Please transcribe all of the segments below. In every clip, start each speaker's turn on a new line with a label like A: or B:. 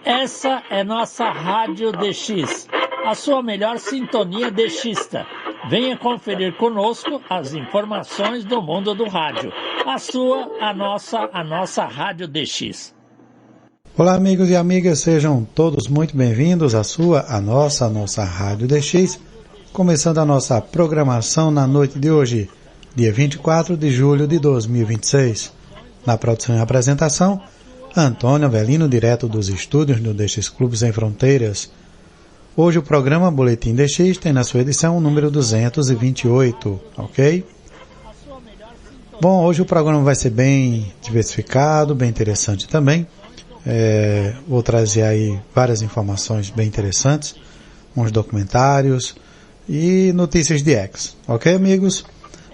A: Essa é nossa Rádio DX, a sua melhor sintonia DXista. Venha conferir conosco as informações do mundo do rádio. A nossa Rádio DX.
B: Olá, amigos e amigas, sejam todos muito bem-vindos à nossa Rádio DX, começando a nossa programação na noite de hoje, dia 24 de julho de 2026. Na produção e apresentação, Antônio Avelino, direto dos estúdios do DX Clube Sem Fronteiras. Hoje o programa Boletim DX tem na sua edição o número 228, ok? Bom, hoje o programa vai ser bem diversificado, bem interessante também. Vou trazer aí várias informações bem interessantes, uns documentários e notícias de X, ok, amigos?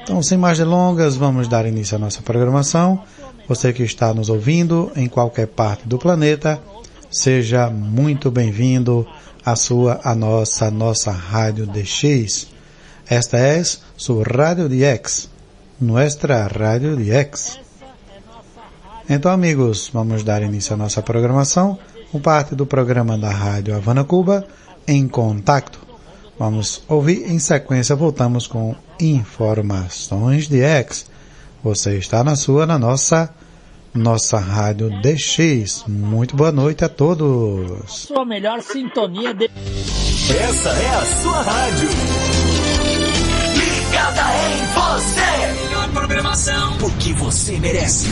B: Então, sem mais delongas, vamos dar início à nossa programação. Você que está nos ouvindo em qualquer parte do planeta, seja muito bem-vindo à nossa Rádio DX. Esta é sua Rádio DX, nuestra Rádio DX. Então, amigos, vamos dar início à nossa programação com parte do programa da Rádio Havana Cuba, Em Contacto. Vamos ouvir em sequência, voltamos com informações de X. Você está na nossa Rádio DX. Muito boa noite a todos.
A: Sua melhor sintonia de...
C: Essa é a sua rádio. Ligada em você. Melhor programação. Porque você merece.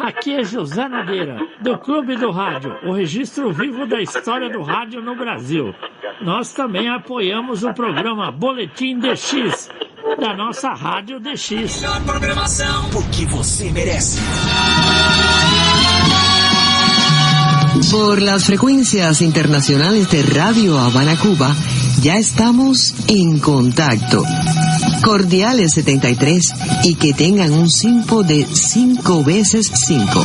A: Aqui é José Nogueira, do Clube do Rádio, o registro vivo da história do rádio no Brasil. Nós também apoiamos o programa Boletim DX, da nossa Rádio DX.
C: Melhor programação, porque você merece.
D: Por las frecuencias internacionales de Radio Habana Cuba, ya estamos en contacto. Cordiales 73 y que tengan un simpo de 5 veces 5.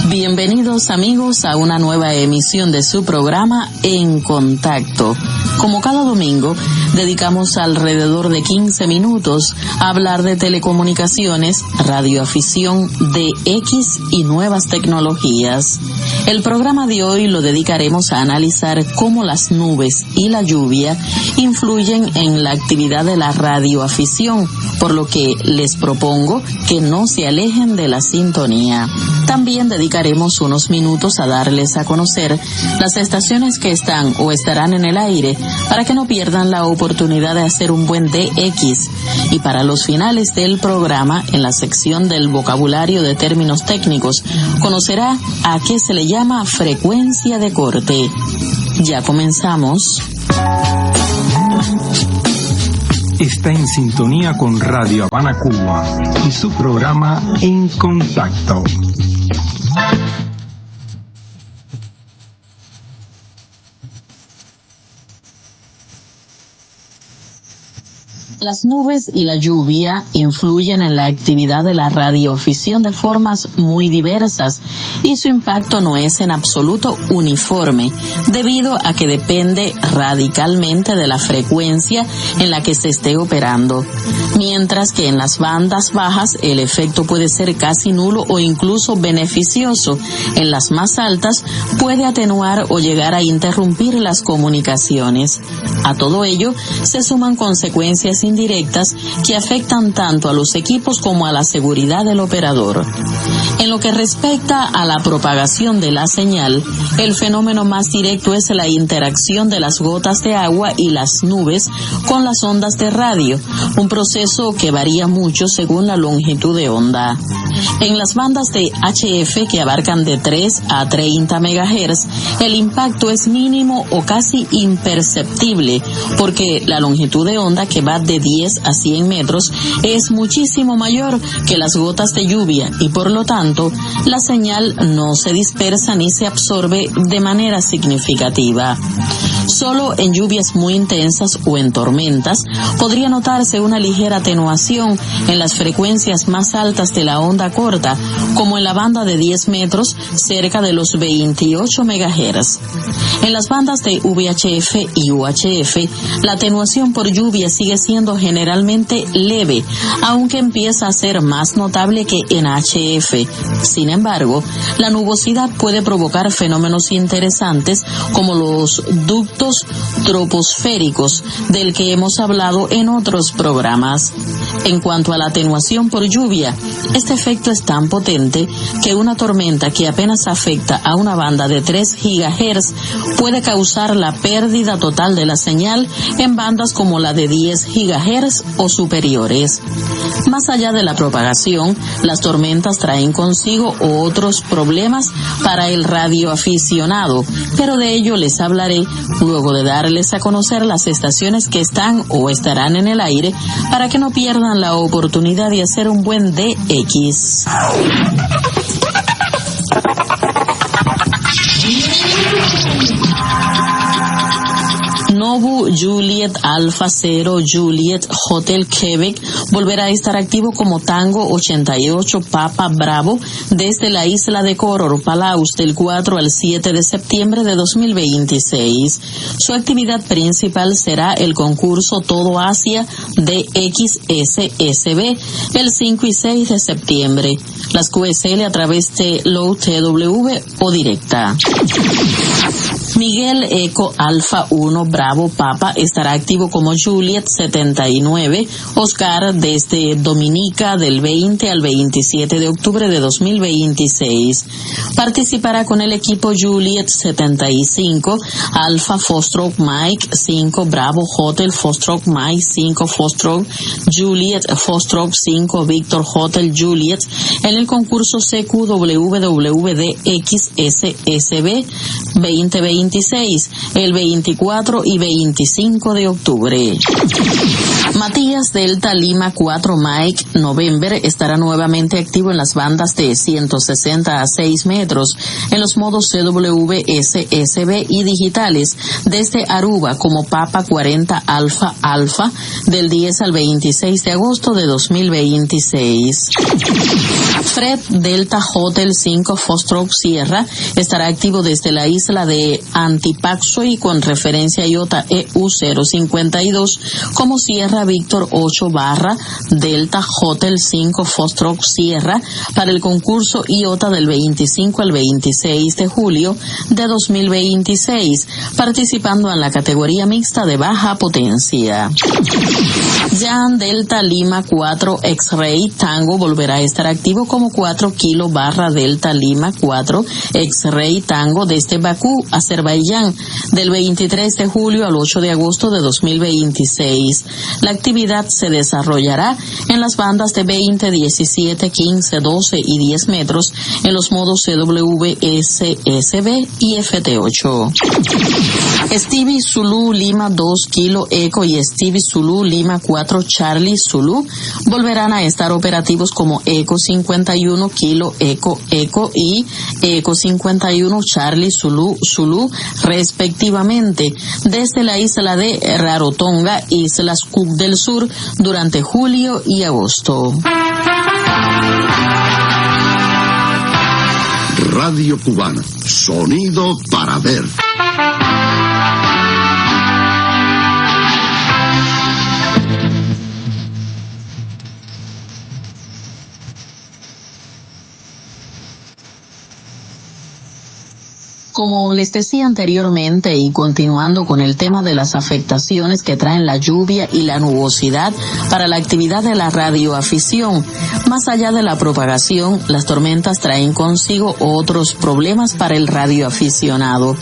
D: Bienvenidos amigos a una nueva emisión de su programa En Contacto. Como cada domingo, dedicamos alrededor de 15 minutos a hablar de telecomunicaciones, radioafición, de X y nuevas tecnologías. El programa de hoy lo dedicaremos a analizar cómo las nubes y la lluvia influyen en la actividad de la radioafición, por lo que les propongo que no se alejen de la sintonía. También dedicaremos unos minutos a darles a conocer las estaciones que están o estarán en el aire para que no pierdan la oportunidad de hacer un buen DX. Y para los finales del programa, en la sección del vocabulario de términos técnicos, conocerá a qué se le llama frecuencia de corte. Ya comenzamos.
E: Está en sintonía con Radio Habana Cuba y su programa En Contacto.
D: Las nubes y la lluvia influyen en la actividad de la radioafición de formas muy diversas y su impacto no es en absoluto uniforme, debido a que depende radicalmente de la frecuencia en la que se esté operando. Mientras que en las bandas bajas el efecto puede ser casi nulo o incluso beneficioso, en las más altas puede atenuar o llegar a interrumpir las comunicaciones. A todo ello se suman consecuencias indirectas que afectan tanto a los equipos como a la seguridad del operador. En lo que respecta a la propagación de la señal, el fenómeno más directo es la interacción de las gotas de agua y las nubes con las ondas de radio, un proceso que varía mucho según la longitud de onda. En las bandas de HF, que abarcan de 3 a 30 MHz, el impacto es mínimo o casi imperceptible, porque la longitud de onda, que va de 10 a 100 metros, es muchísimo mayor que las gotas de lluvia y por lo tanto tanto, la señal no se dispersa ni se absorbe de manera significativa. Solo en lluvias muy intensas o en tormentas podría notarse una ligera atenuación en las frecuencias más altas de la onda corta, como en la banda de 10 metros cerca de los 28 MHz. En las bandas de VHF y UHF, la atenuación por lluvia sigue siendo generalmente leve, aunque empieza a ser más notable que en HF. Sin embargo, la nubosidad puede provocar fenómenos interesantes como los ductos troposféricos, del que hemos hablado en otros programas. En cuanto a la atenuación por lluvia, este efecto es tan potente que una tormenta que apenas afecta a una banda de 3 GHz puede causar la pérdida total de la señal en bandas como la de 10 GHz o superiores. Más allá de la propagación, las tormentas traen consigo otros problemas para el radioaficionado, pero de ello les hablaré luego de darles a conocer las estaciones que están o estarán en el aire para que no pierdan la oportunidad de hacer un buen DX. Nobu Juliet Alpha 0 Juliet Hotel Quebec volverá a estar activo como Tango 88 Papa Bravo desde la isla de Koror, Palaus, del 4 al 7 de septiembre de 2026. Su actividad principal será el concurso Todo Asia DXSSB el 5 y 6 de septiembre. Las QSL a través de Low TW o directa. Miguel Eco Alfa 1 Bravo Papa estará activo como Juliet 79 Oscar desde Dominica del 20 al 27 de octubre de 2026. Participará con el equipo Juliet 75 Alfa Foxtrot Mike 5 Bravo Hotel Foxtrot Mike 5 Foxtrot Juliet Foxtrot 5 Victor Hotel Juliet en el concurso CQWWDXSSB 2026 el 24 y 25 de octubre. Matías Delta Lima 4 Mike November estará nuevamente activo en las bandas de 160 a 6 metros en los modos CW, SSB y digitales desde Aruba como Papa 40 Alfa Alfa del 10 al 26 de agosto de 2026. Fred Delta Hotel 5 Foxtrot Sierra estará activo desde la isla de Antipaxo y con referencia a IOTA EU052 como Sierra Víctor 8 barra Delta Hotel 5 Foxtrot Sierra para el concurso IOTA del 25 al 26 de julio de 2026, participando en la categoría mixta de baja potencia. Jan Delta Lima 4 X-Ray Tango volverá a estar activo como 4 kilo barra Delta Lima 4 X-Ray Tango desde Bakú, Azerbaiyán, del 23 de julio al 8 de agosto de 2026. La actividad se desarrollará en las bandas de 20, 17, 15, 12 y 10 metros en los modos CW, SSB y FT8. Stevie Zulu Lima 2 Kilo Eco y Stevie Zulu Lima 4 Charlie Zulu volverán a estar operativos como Eco 51 Kilo Eco Eco y Eco 51 Charlie Zulu Zulu respectivamente desde la isla de Rarotonga, Islas Cook del Sur, durante julio y agosto.
F: Radio Cubana, sonido para ver.
D: Como les decía anteriormente y continuando con el tema de las afectaciones que traen la lluvia y la nubosidad para la actividad de la radioafición, más allá de la propagación, las tormentas traen consigo otros problemas para el radioaficionado.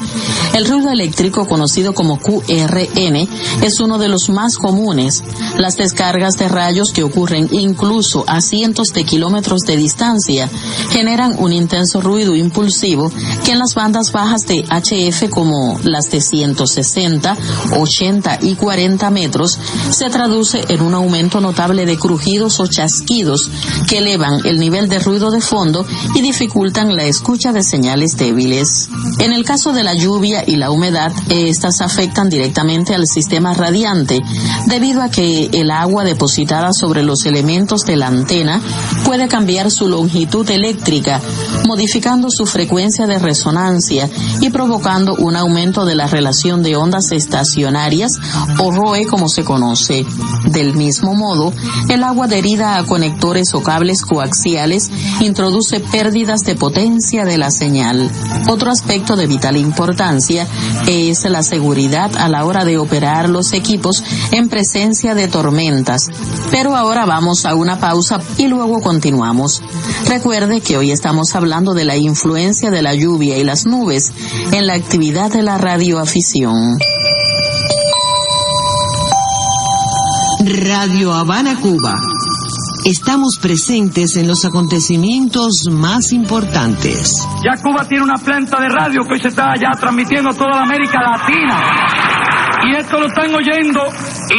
D: El ruido eléctrico, conocido como QRN, es uno de los más comunes. Las descargas de rayos que ocurren incluso a cientos de kilómetros de distancia generan un intenso ruido impulsivo que en las bandas bajas bajas de HF como las de 160, 80 y 40 metros se traduce en un aumento notable de crujidos o chasquidos que elevan el nivel de ruido de fondo y dificultan la escucha de señales débiles. En el caso de la lluvia y la humedad, estas afectan directamente al sistema radiante, debido a que el agua depositada sobre los elementos de la antena puede cambiar su longitud eléctrica, modificando su frecuencia de resonancia y provocando un aumento de la relación de ondas estacionarias, o ROE como se conoce. Del mismo modo, el agua adherida a conectores o cables coaxiales introduce pérdidas de potencia de la señal. Otro aspecto de vital importancia es la seguridad a la hora de operar los equipos en presencia de tormentas. Pero ahora vamos a una pausa y luego continuamos. Recuerde que hoy estamos hablando de la influencia de la lluvia y las nubes en la actividad de la radioafición.
G: Radio Habana, Cuba. Estamos presentes en los acontecimientos más importantes.
H: Ya Cuba tiene una planta de radio que hoy se está ya transmitiendo a toda la América Latina. Y esto lo están oyendo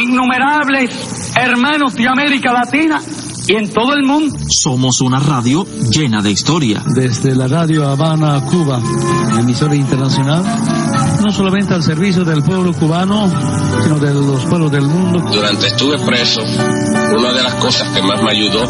H: innumerables hermanos de América Latina y en todo el mundo.
C: Somos una radio llena de historia.
I: Desde la Radio Habana, Cuba, emisora internacional, no solamente al servicio del pueblo cubano, sino de los pueblos del mundo.
J: Durante estuve preso, una de las cosas que más me ayudó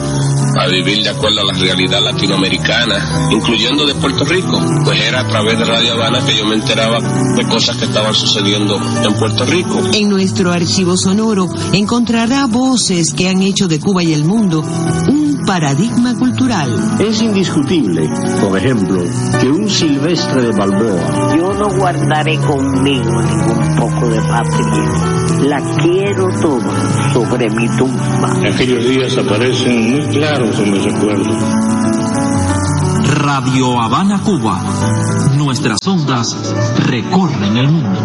J: a vivir de acuerdo a la realidad latinoamericana, incluyendo de Puerto Rico, pues era a través de Radio Habana que yo me enteraba de cosas que estaban sucediendo en Puerto Rico.
G: En nuestro archivo sonoro encontrará voces que han hecho de Cuba y el mundo un paradigma cultural.
K: Es indiscutible, por ejemplo, que un Silvestre de Balboa:
L: yo no guardaré conmigo ningún poco de patria, la quiero toda sobre mi tumba.
K: Aquellos días aparecen muy claros en mis recuerdos.
C: Radio Habana, Cuba. Nuestras ondas recorren el mundo.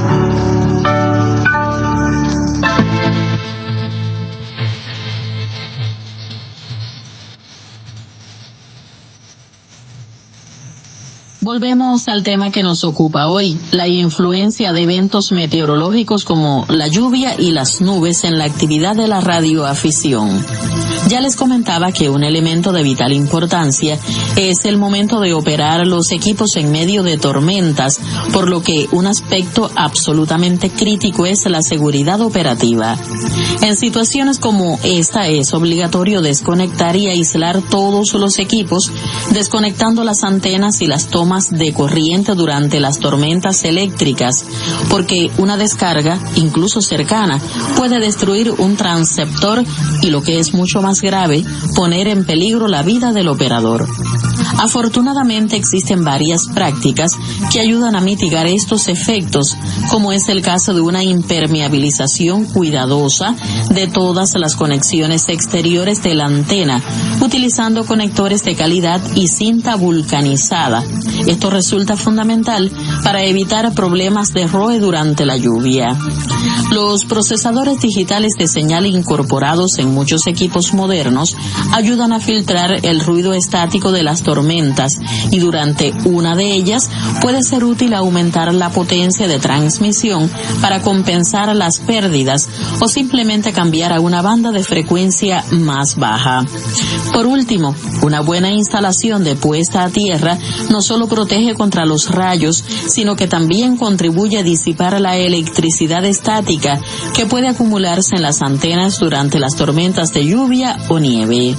D: Volvemos al tema que nos ocupa hoy, la influencia de eventos meteorológicos como la lluvia y las nubes en la actividad de la radioafición. Ya les comentaba que un elemento de vital importancia es el momento de operar los equipos en medio de tormentas, por lo que un aspecto absolutamente crítico es la seguridad operativa. En situaciones como esta es obligatorio desconectar y aislar todos los equipos, desconectando las antenas y las tomas de corriente durante las tormentas eléctricas, porque una descarga, incluso cercana, puede destruir un transceptor y, lo que es mucho más grave, poner en peligro la vida del operador. Afortunadamente existen varias prácticas que ayudan a mitigar estos efectos, como es el caso de una impermeabilización cuidadosa de todas las conexiones exteriores de la antena, utilizando conectores de calidad y cinta vulcanizada. Esto resulta fundamental para evitar problemas de ROE durante la lluvia. Los procesadores digitales de señal incorporados en muchos equipos modernos ayudan a filtrar el ruido estático de las tormentas, y durante una de ellas puede ser útil aumentar la potencia de transmisión para compensar las pérdidas o simplemente cambiar a una banda de frecuencia más baja. Por último, una buena instalación de puesta a tierra no solo protege contra los rayos, sino que también contribuye a disipar la electricidad estática que puede acumularse en las antenas durante las tormentas de lluvia o nieve.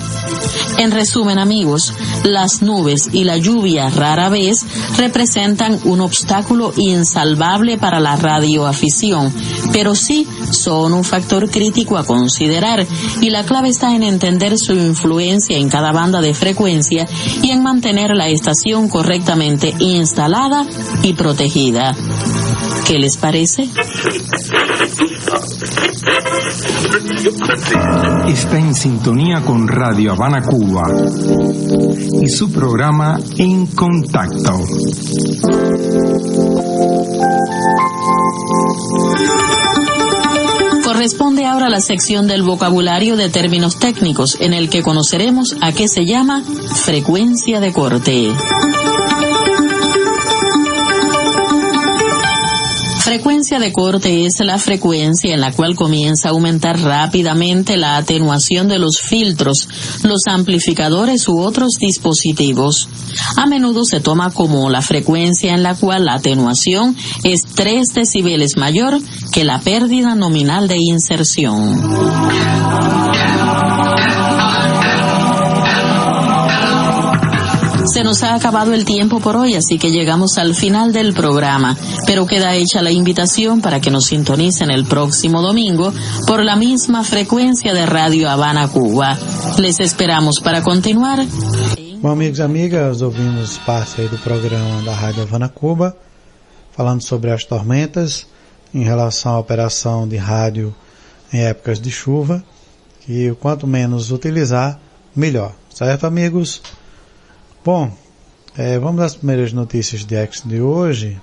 D: En resumen, amigos, las nubes y la lluvia rara vez representan un obstáculo insalvable para la radioafición, pero sí son un factor crítico a considerar, y la clave está en entender su influencia en cada banda de frecuencia y en mantener la estación correctamente instalada y protegida. ¿Qué les parece?
E: Está en sintonía con Radio Habana, Cuba y su programa En Contacto.
D: Corresponde ahora la sección del vocabulario de términos técnicos, en el que conoceremos a qué se llama frecuencia de corte. frecuencia de corte es la frecuencia en la cual comienza a aumentar rápidamente la atenuación de los filtros, los amplificadores u otros dispositivos. A menudo se toma como la frecuencia en la cual la atenuación es 3 decibeles mayor que la pérdida nominal de inserción. Se nos ha acabado el tiempo por hoy, así que llegamos al final del programa, pero queda hecha la invitación para que nos sintonicen el próximo domingo por la misma frecuencia de Radio Habana, Cuba. Les esperamos para continuar.
B: Bom, amigos e amigas, ouvimos parte aí do programa da Rádio Havana, Cuba, falando sobre as tormentas em relação à operação de rádio em épocas de chuva, que quanto menos utilizar, melhor. Certo, amigos? Bom, vamos às primeiras notícias de hoje,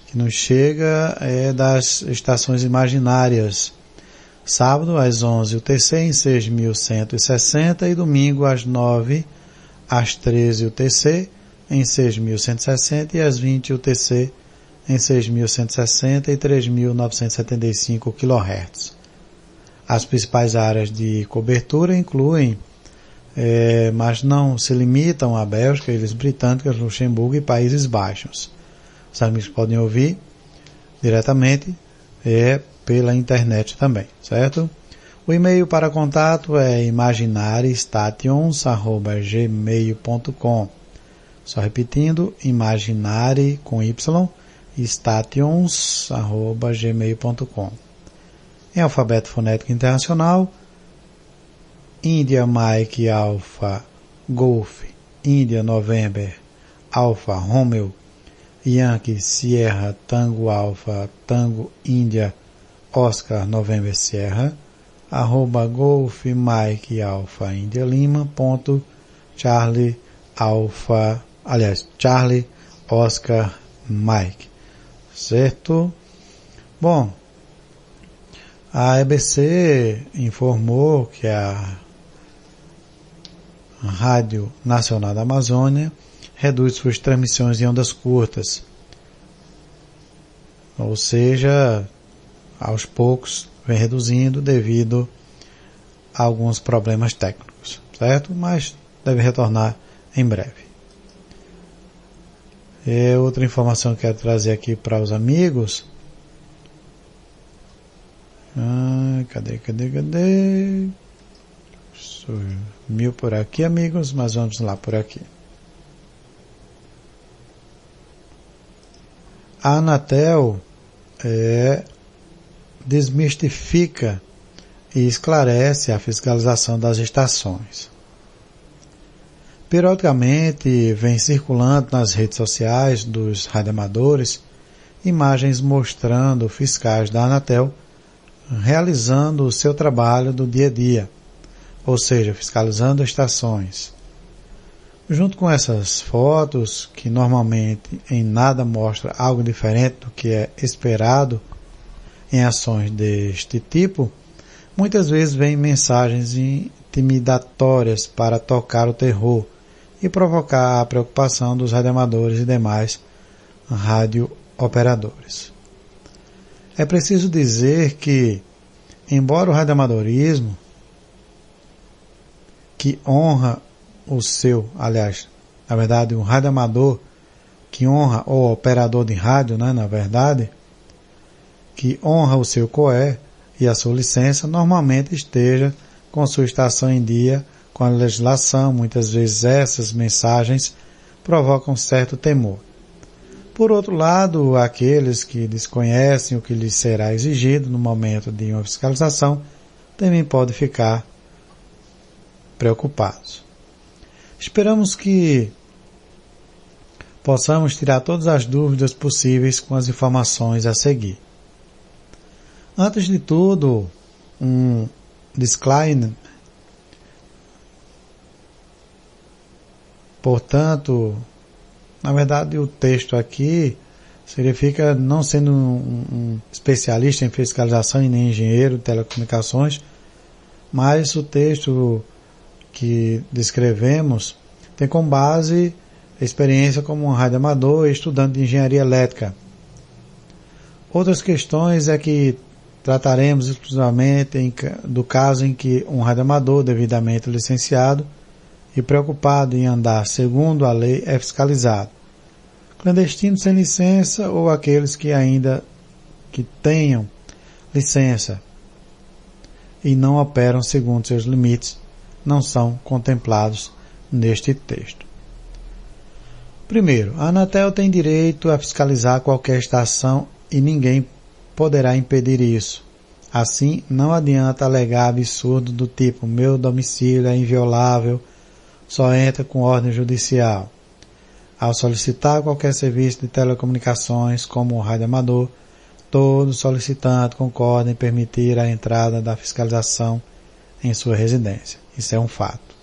B: que nos chega das estações imaginárias. Sábado, às 11, UTC em 6.160 e domingo, às 9, às 13, UTC em 6.160 e às 20, UTC em 6.160 e 3.975 kHz. As principais áreas de cobertura incluem mas não se limitam à Bélgica, Ilhas Britânicas, Luxemburgo e Países Baixos. Os amigos podem ouvir diretamente pela internet também, certo? O e-mail para contato é imaginaristations@gmail.com. Só repetindo, imaginari com y, stations@gmail.com. Em alfabeto fonético internacional, Índia Mike Alpha Golf Índia November Alpha Romeo Yankee Sierra Tango Alpha Tango Índia Oscar November Sierra @Golf Mike Alpha Índia Lima Charlie Alpha Charlie Oscar Mike, certo? Bom, a EBC informou que a Rádio Nacional da Amazônia reduz suas transmissões em ondas curtas. Ou seja, aos poucos vem reduzindo devido a alguns problemas técnicos, certo? Mas deve retornar em breve. Outra informação que eu quero trazer aqui para os amigos. Cadê? Sumiu por aqui, amigos, mas vamos lá por aqui. A Anatel desmistifica e esclarece a fiscalização das estações. Periodicamente vem circulando nas redes sociais dos radioamadores imagens mostrando fiscais da Anatel realizando o seu trabalho do dia a dia, ou seja, fiscalizando estações. Junto com essas fotos, que normalmente em nada mostra algo diferente do que é esperado em ações deste tipo, muitas vezes vêm mensagens intimidatórias para tocar o terror e provocar a preocupação dos radioamadores e demais radiooperadores. É preciso dizer que, embora o radioamadorismo, que honra o seu, aliás, na verdade, um radioamador que honra o operador de rádio, né, na verdade, que honra o seu COE e a sua licença, normalmente esteja com sua estação em dia com a legislação. Muitas vezes essas mensagens provocam certo temor. Por outro lado, aqueles que desconhecem o que lhes será exigido no momento de uma fiscalização também podem ficar preocupados. Esperamos que possamos tirar todas as dúvidas possíveis com as informações a seguir. Antes de tudo, um disclaimer. Portanto, na verdade, o texto aqui significa, não sendo um especialista em fiscalização e nem engenheiro de telecomunicações, mas o texto que descrevemos tem como base a experiência como um radioamador e estudante de engenharia elétrica. Outras questões é que trataremos exclusivamente do caso em que um radioamador devidamente licenciado e preocupado em andar segundo a lei é fiscalizado. Clandestinos sem licença ou aqueles que ainda que tenham licença e não operam segundo seus limites não são contemplados neste texto. Primeiro, a Anatel tem direito a fiscalizar qualquer estação e ninguém poderá impedir isso. Assim, não adianta alegar absurdo do tipo meu domicílio é inviolável, só entra com ordem judicial. Ao solicitar qualquer serviço de telecomunicações, como o radioamador, todo solicitante concorda em permitir a entrada da fiscalização em sua residência. Isso é um fato.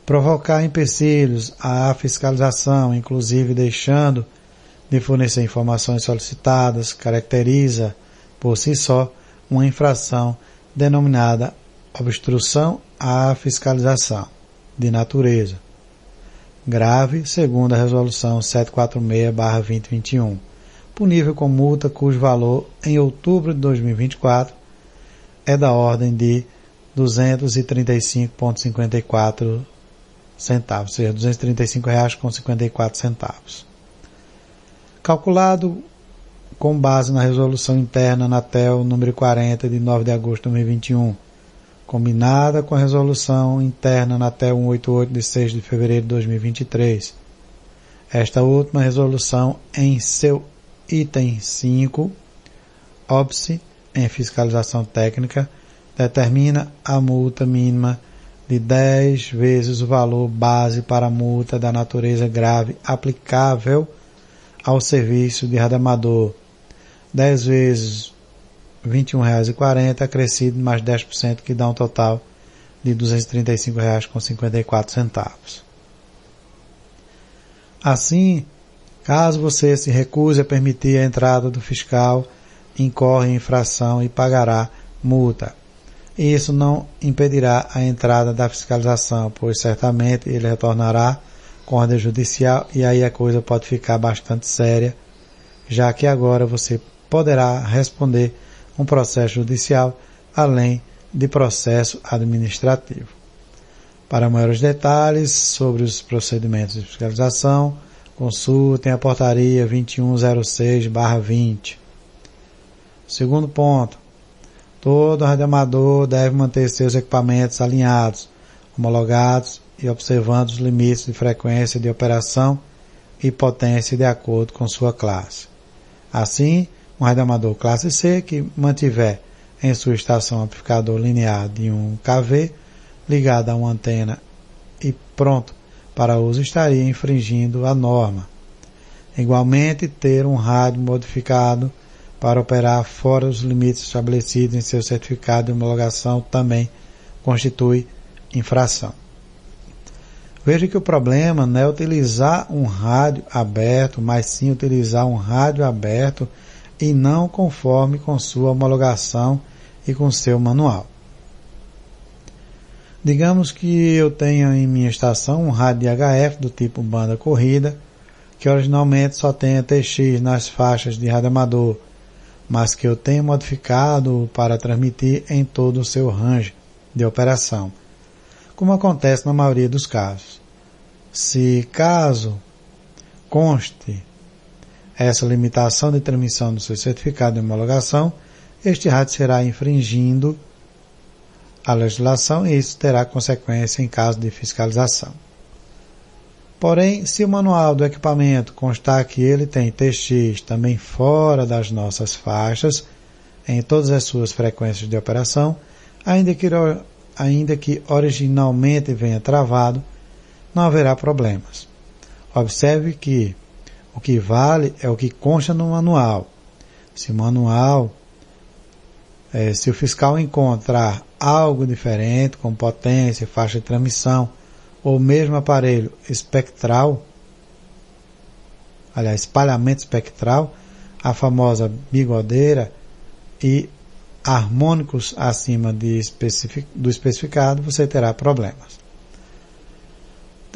B: Provocar empecilhos à fiscalização, inclusive deixando de fornecer informações solicitadas, caracteriza, por si só, uma infração denominada obstrução à fiscalização, de natureza grave, segundo a Resolução 746/2021, punível com multa cujo valor, em outubro de 2024, é da ordem de R$ 235,54, ou seja, R$ 235,54. Calculado com base na Resolução Interna Anatel número 40, de 9 de agosto de 2021, combinada com a Resolução Interna Anatel 188, de 6 de fevereiro de 2023. Esta última resolução, em seu item 5, óbice em fiscalização técnica, determina a multa mínima de 10 vezes o valor base para a multa da natureza grave aplicável ao serviço de radioamador, 10 vezes R$ 21,40, acrescido mais 10%, que dá um total de R$ 235,54. Assim, caso você se recuse a permitir a entrada do fiscal, incorre em infração e pagará multa. Isso não impedirá a entrada da fiscalização, pois certamente ele retornará com ordem judicial e aí a coisa pode ficar bastante séria, já que agora você poderá responder um processo judicial, além de processo administrativo. Para maiores detalhes sobre os procedimentos de fiscalização, consultem a portaria 2106/20. Segundo ponto, todo radioamador deve manter seus equipamentos alinhados, homologados e observando os limites de frequência de operação e potência de acordo com sua classe. Assim, um radioamador classe C que mantiver em sua estação amplificador linear de 1 kV ligado a uma antena e pronto para uso estaria infringindo a norma. Igualmente, ter um rádio modificado para operar fora dos limites estabelecidos em seu certificado de homologação também constitui infração. Veja que o problema não é utilizar um rádio aberto, mas sim utilizar um rádio aberto e não conforme com sua homologação e com seu manual. Digamos que eu tenha em minha estação um rádio de HF do tipo banda corrida, que originalmente só tenha TX nas faixas de radioamador, mas que eu tenha modificado para transmitir em todo o seu range de operação, como acontece na maioria dos casos. Se caso conste essa limitação de transmissão do seu certificado de homologação, este rádio será infringindo a legislação e isso terá consequência em caso de fiscalização. Porém, se o manual do equipamento constar que ele tem TX também fora das nossas faixas, em todas as suas frequências de operação, ainda que originalmente venha travado, não haverá problemas. Observe que o que vale é o que consta no manual. Se o fiscal encontrar algo diferente, como potência, faixa de transmissão, ou mesmo aparelho espectral, espalhamento espectral, a famosa bigodeira e harmônicos acima do especificado, você terá problemas.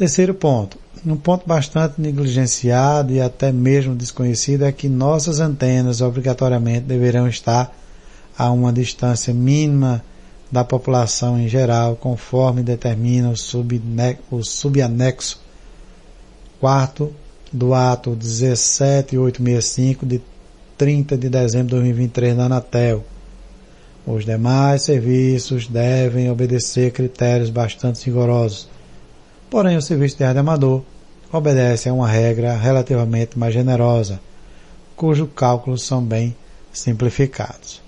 B: Terceiro ponto. Um ponto bastante negligenciado e até mesmo desconhecido é que nossas antenas obrigatoriamente deverão estar a uma distância mínima da população em geral, conforme determina o subanexo 4º do ato 17865 de 30 de dezembro de 2023 da Anatel. Os demais serviços devem obedecer critérios bastante rigorosos. Porém, o serviço de rádio amador obedece a uma regra relativamente mais generosa, cujos cálculos são bem simplificados.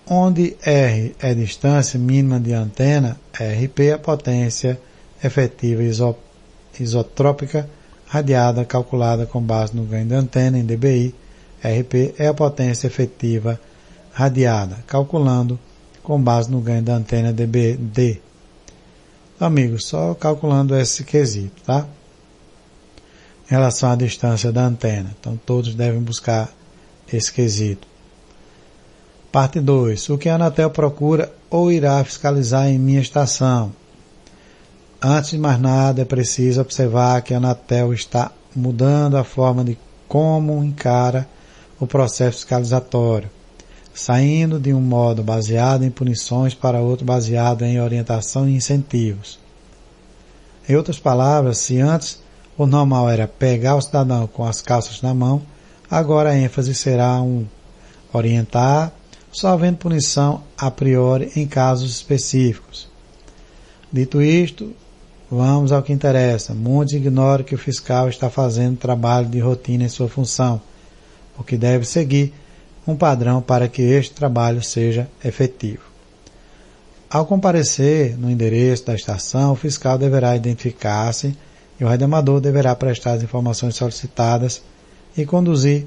B: Onde R é distância mínima de antena, RP é a potência efetiva isotrópica radiada calculada com base no ganho de antena em dBi. RP é a potência efetiva radiada calculando com base no ganho da antena dBd. Amigos, só calculando esse quesito, tá? Em relação à distância da antena. Então, todos devem buscar esse quesito. Parte 2. O que a Anatel procura ou irá fiscalizar em minha estação? Antes de mais nada, é preciso observar que a Anatel está mudando a forma de como encara o processo fiscalizatório, saindo de um modo baseado em punições para outro baseado em orientação e incentivos. Em outras palavras, se antes o normal era pegar o cidadão com as calças na mão, agora a ênfase será orientar, só havendo punição a priori em casos específicos. Dito isto, vamos ao que interessa. Muitos ignoram que o fiscal está fazendo trabalho de rotina em sua função, o que deve seguir um padrão para que este trabalho seja efetivo. Ao comparecer no endereço da estação, o fiscal deverá identificar-se e o radioamador deverá prestar as informações solicitadas e conduzir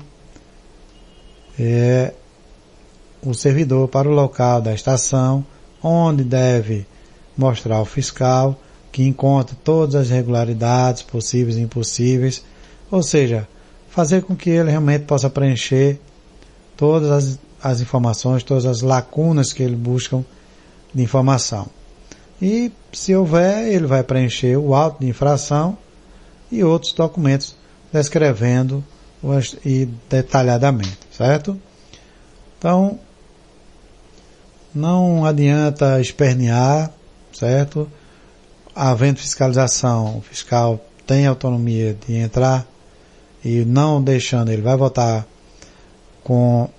B: o servidor para o local da estação, onde deve mostrar ao fiscal que encontra todas as irregularidades possíveis e impossíveis, ou seja, fazer com que ele realmente possa preencher todas as informações, todas as lacunas que ele busca de informação. E, se houver, ele vai preencher o auto de infração e outros documentos descrevendo e detalhadamente, certo? Então, não adianta espernear, certo? Havendo fiscalização, o fiscal tem autonomia de entrar e não deixando, ele vai votar com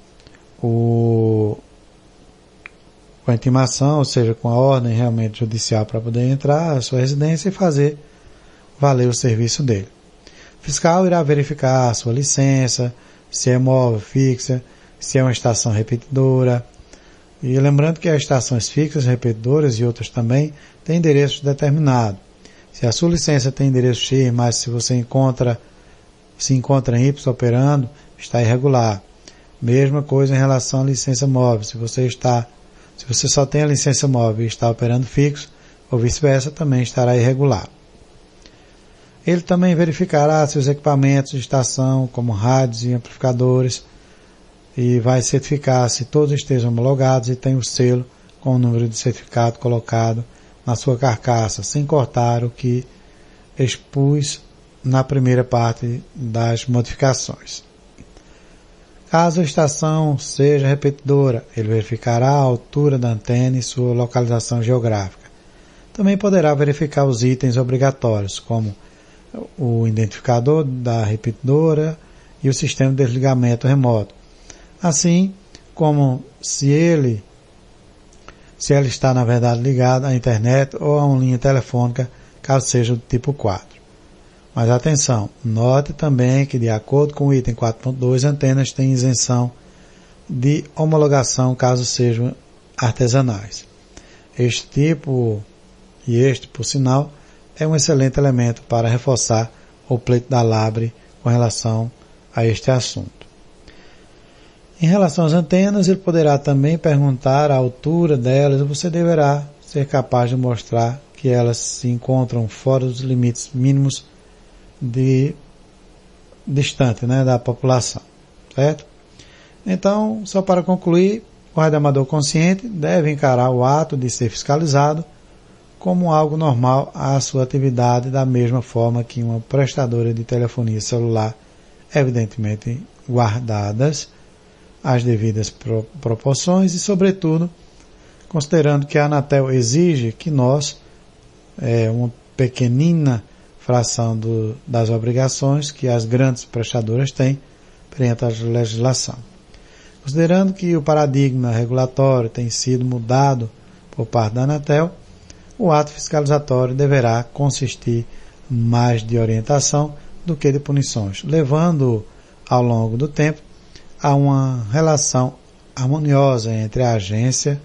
B: a intimação, ou seja, com a ordem realmente judicial para poder entrar à sua residência e fazer valer o serviço dele. O fiscal irá verificar a sua licença, se é móvel fixa, se é uma estação repetidora. E lembrando que as estações fixas, repetidoras e outras também têm endereço determinado. Se a sua licença tem endereço X, mas se você se encontra em Y operando, está irregular. Mesma coisa em relação à licença móvel. Se você só tem a licença móvel e está operando fixo, ou vice-versa, também estará irregular. Ele também verificará se os equipamentos de estação, como rádios e amplificadores, e vai certificar se todos estejam homologados e tem o selo com o número de certificado colocado na sua carcaça, sem cortar o que expus na primeira parte das modificações. Caso a estação seja repetidora, ele verificará a altura da antena e sua localização geográfica. Também poderá verificar os itens obrigatórios, como o identificador da repetidora e o sistema de desligamento remoto, assim como se ela está na verdade ligada à internet ou a uma linha telefônica, caso seja do tipo 4. Mas atenção, note também que de acordo com o item 4.2, antenas têm isenção de homologação caso sejam artesanais. Este, por sinal, é um excelente elemento para reforçar o pleito da Labre com relação a este assunto. Em relação às antenas, ele poderá também perguntar a altura delas e você deverá ser capaz de mostrar que elas se encontram fora dos limites mínimos distante, da população, certo? Então, só para concluir, o radioamador consciente deve encarar o ato de ser fiscalizado como algo normal à sua atividade, da mesma forma que uma prestadora de telefonia celular, evidentemente guardadas as devidas proporções e, sobretudo, considerando que a Anatel exige que nós, uma pequenina fração das obrigações que as grandes prestadoras têm perante a legislação. Considerando que o paradigma regulatório tem sido mudado por parte da Anatel, o ato fiscalizatório deverá consistir mais de orientação do que de punições, levando ao longo do tempo a uma relação harmoniosa entre a agência,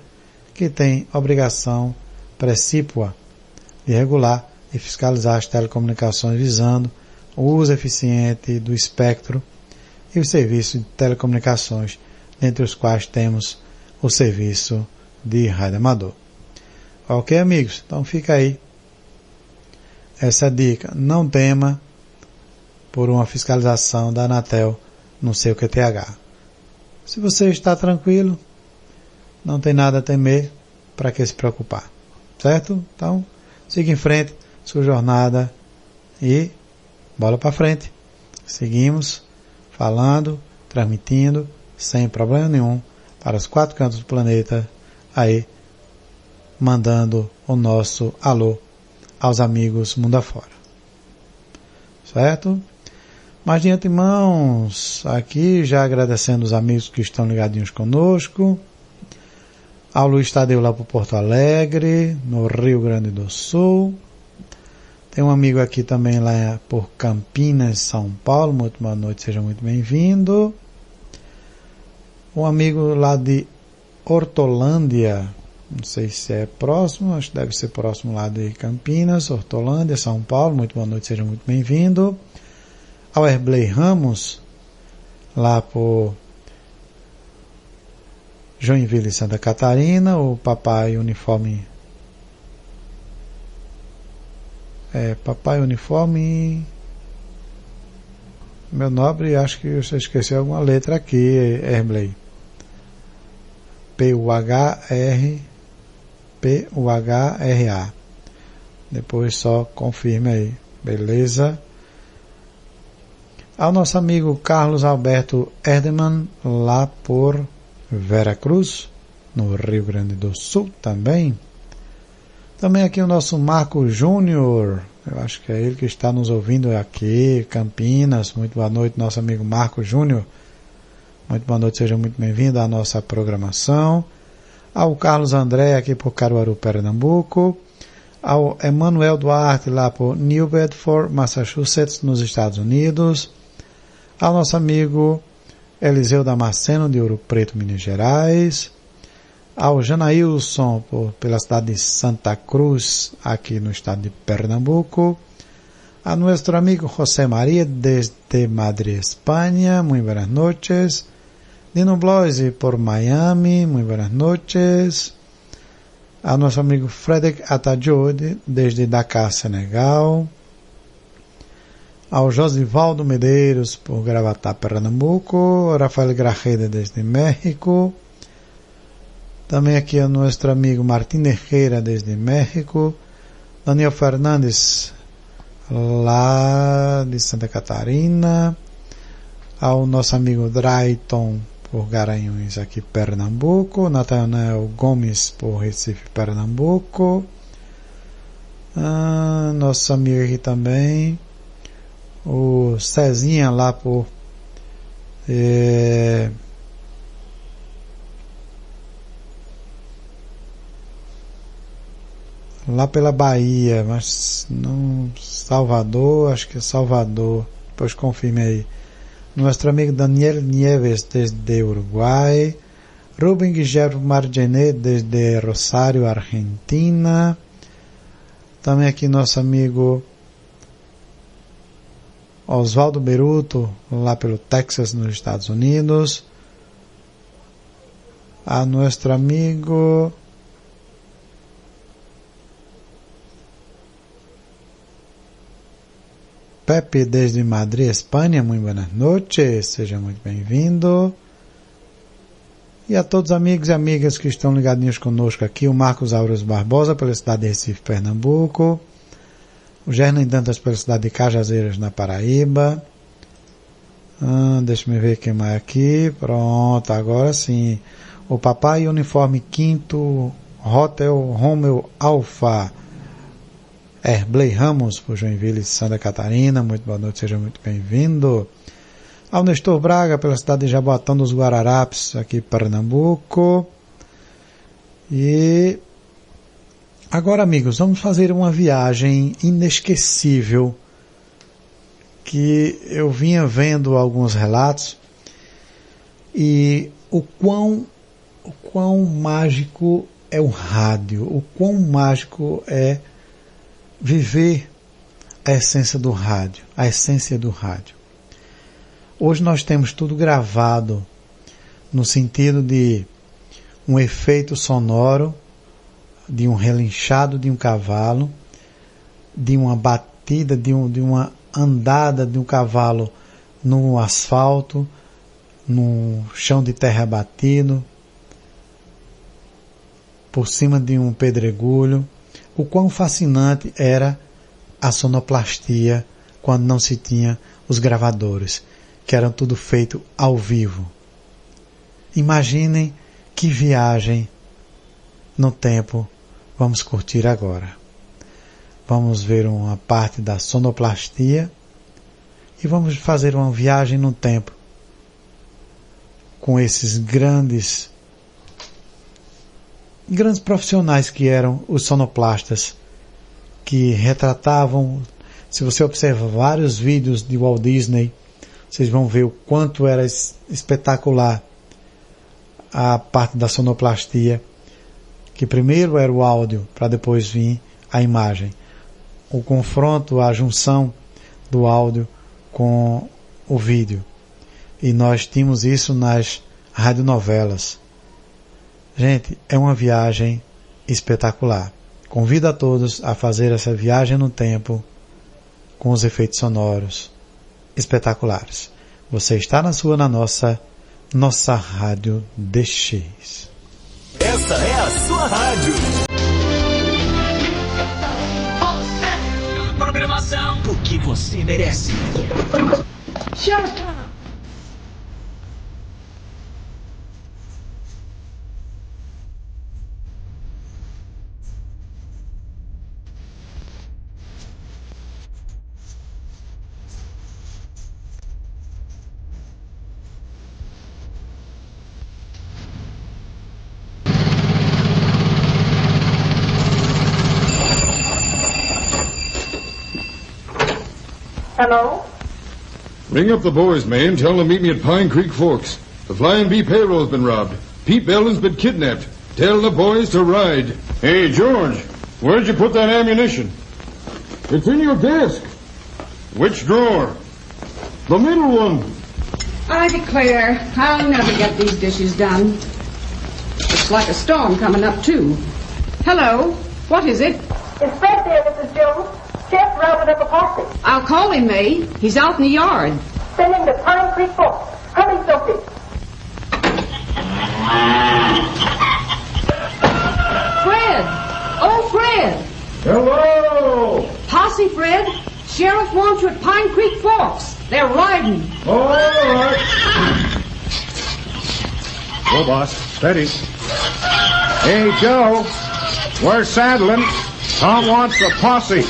B: que tem obrigação precípua de regular e fiscalizar as telecomunicações visando o uso eficiente do espectro e os serviços de telecomunicações, dentre os quais temos o serviço de rádio amador. Ok, amigos? Então fica aí essa dica. Não tema por uma fiscalização da Anatel no seu QTH. Se você está tranquilo, não tem nada a temer, para que se preocupar. Certo? Então, siga em frente sua jornada e bola para frente. Seguimos falando, transmitindo, sem problema nenhum, para os 4 cantos do planeta, aí, mandando o nosso alô aos amigos mundo afora. Certo? Mas de antemãos, aqui já agradecendo os amigos que estão ligadinhos conosco, ao Luiz Tadeu lá por Porto Alegre, no Rio Grande do Sul. Tem um amigo aqui também lá por Campinas, São Paulo. Muito boa noite, seja muito bem-vindo. Um amigo lá de Hortolândia, não sei se é próximo, acho que deve ser próximo lá de Campinas, Hortolândia, São Paulo. Muito boa noite, seja muito bem-vindo. Ao Herbley Ramos, lá por Joinville, Santa Catarina, o Papai Uniforme. Papai Uniforme. Meu nobre, acho que você esqueceu alguma letra aqui, Herbley. P-U-H-R-A. Depois só confirme aí, beleza? Ao nosso amigo Carlos Alberto Erdemann, lá por Veracruz, no Rio Grande do Sul também. Também aqui o nosso Marco Júnior, eu acho que é ele que está nos ouvindo aqui, Campinas. Muito boa noite, nosso amigo Marco Júnior. Muito boa noite, seja muito bem-vindo à nossa programação. Ao Carlos André, aqui por Caruaru, Pernambuco. Ao Emanuel Duarte, lá por New Bedford, Massachusetts, nos Estados Unidos. Ao nosso amigo Eliseu Damasceno, de Ouro Preto, Minas Gerais. Ao Janailson, pela cidade de Santa Cruz, aqui no estado de Pernambuco. A nosso amigo José María, desde Madrid, Espanha. Muy buenas noches. Dino Bloise, por Miami. Muy buenas noches. A nosso amigo Frederic Atajode, desde Dakar, Senegal. Ao Josivaldo Medeiros, por Gravatá, Pernambuco. Rafael Grajeda, desde México. Também aqui a nosso amigo Martín Herrera, desde México. Daniel Fernandes, lá de Santa Catarina. Ao nosso amigo Drayton, por Garanhuns, aqui Pernambuco. Nathanael Gomes, por Recife, Pernambuco. Nosso amigo aqui também, o Cezinha, lá por lá pela Bahia, mas não, Salvador, acho que é Salvador, depois confirme aí. Nosso amigo Daniel Nieves, desde Uruguai. Rubem Guilherme Margenet, desde Rosário, Argentina. Também aqui nosso amigo Oswaldo Beruto, lá pelo Texas, nos Estados Unidos. A nosso amigo Pepe, desde Madrid, Espanha. Muito boas noches, seja muito bem-vindo. E a todos os amigos e amigas que estão ligadinhos conosco aqui, o Marcos Áureos Barbosa, pela cidade de Recife, Pernambuco, o Gernan Dantas, pela cidade de Cajazeiras, na Paraíba. Deixa eu ver quem mais aqui. Pronto, agora sim. O Papai Uniforme 5º, Hotel Romeo Alfa, Erbley Ramos, por Joinville, Santa Catarina. Muito boa noite, seja muito bem-vindo. Ao Nestor Braga, pela cidade de Jaboatão dos Guararapes, aqui em Pernambuco. E agora, amigos, vamos fazer uma viagem inesquecível que eu vinha vendo alguns relatos e o quão mágico é o rádio, o quão mágico é viver a essência do rádio, a essência do rádio. Hoje nós temos tudo gravado no sentido de um efeito sonoro, de um relinchado de um cavalo, de uma batida, de uma andada de um cavalo no asfalto, no chão de terra batido, por cima de um pedregulho. O quão fascinante era a sonoplastia quando não se tinha os gravadores, que eram tudo feito ao vivo. Imaginem que viagem no tempo vamos curtir agora. Vamos ver uma parte da sonoplastia e vamos fazer uma viagem no tempo com esses grandes profissionais que eram os sonoplastas, que retratavam. Se você observa vários vídeos de Walt Disney, vocês vão ver o quanto era espetacular a parte da sonoplastia, que primeiro era o áudio, para depois vir a imagem. O confronto, a junção do áudio com o vídeo. E nós tínhamos isso nas radionovelas. Gente, é uma viagem espetacular. Convido a todos a fazer essa viagem no tempo com os efeitos sonoros espetaculares. Você está na nossa Rádio DX.
C: Essa é a sua rádio. Programação o que você merece. Shut up.
M: Hello?
N: Ring up the boys, man. Tell them to meet me at Pine Creek Forks. The Flying B payroll's been robbed. Pete Belden's been kidnapped. Tell the boys to ride. Hey, George, where'd you put that ammunition? It's in your desk. Which drawer? The middle one.
M: I declare, I'll never get these dishes done. It's like a storm coming up, too. Hello? What is it?
O: Is Fred there, Mrs. Jones? Chef rounded up a posse.
M: I'll call him, May. He's out in the yard.
O: Send him to Pine Creek Forks. Hurry, Sophie.
M: Fred! Oh, Fred!
N: Hello!
M: Posse, Fred. Sheriff wants you at Pine Creek Forks. They're riding.
N: All right. Go, boss. Steady.
P: Hey, Joe. We're saddling. Tom wants a posse.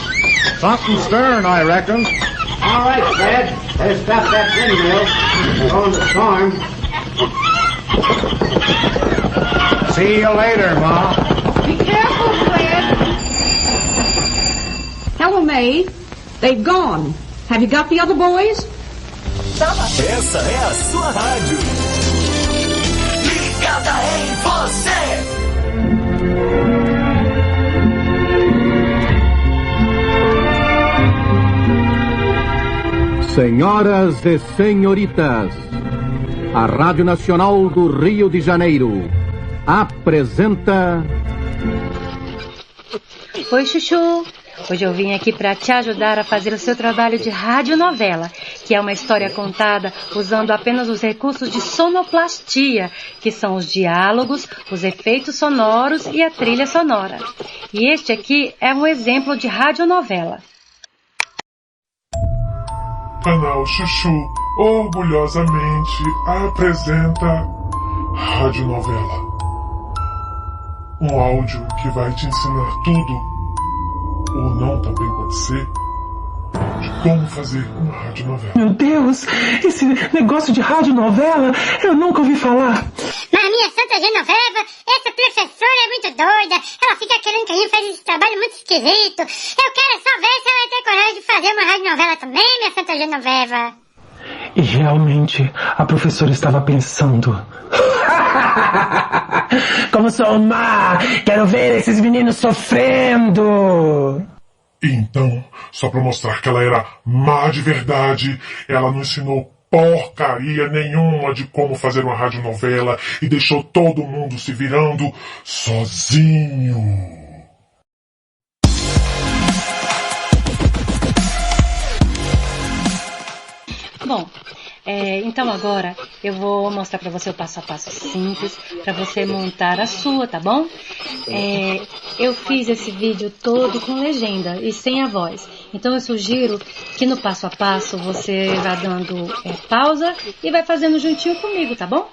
P: Something stern, I reckon.
Q: All right, Fred. Let's stop that windmill. We're going to storm.
P: See you later, Ma.
M: Be careful, Fred. Hello, May. They've gone. Have you got the other boys?
C: Essa é a sua rádio. Ligada em você.
R: Senhoras e senhoritas, a Rádio Nacional do Rio de Janeiro apresenta...
S: Oi, Chuchu. Hoje eu vim aqui para te ajudar a fazer o seu trabalho de radionovela. que é uma história contada usando apenas os recursos de sonoplastia, que são os diálogos, os efeitos sonoros e a trilha sonora. E este aqui é um exemplo de radionovela.
T: Canal Chuchu orgulhosamente apresenta radionovela. Um áudio que vai te ensinar tudo, ou não também pode ser, de como fazer uma radionovela.
U: Meu Deus, esse negócio de radionovela eu nunca ouvi falar.
V: Mas a minha Santa Genoveva, essa professora é muito doida. Ela fica querendo que a gente faça esse trabalho muito esquisito. Eu quero só ver se ela vai ter coragem de fazer uma radionovela também, minha Santa Genoveva.
U: E realmente a professora estava pensando. Como sou má! Quero ver esses meninos sofrendo!
T: Então, só pra mostrar que ela era má de verdade, ela não ensinou porcaria nenhuma de como fazer uma radionovela e deixou todo mundo se virando sozinho.
S: Bom, então agora eu vou mostrar para você o passo a passo simples para você montar a sua, tá bom? Eu fiz esse vídeo todo com legenda e sem a voz. Então eu sugiro que no passo a passo você vá dando pausa e vai fazendo juntinho comigo, tá bom?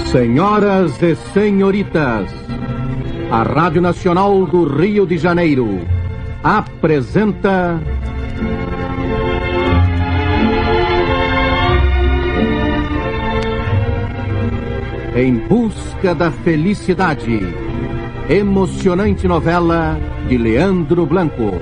R: Senhoras e senhoritas, a Rádio Nacional do Rio de Janeiro apresenta Em Busca da Felicidade, emocionante novela de Leandro Blanco.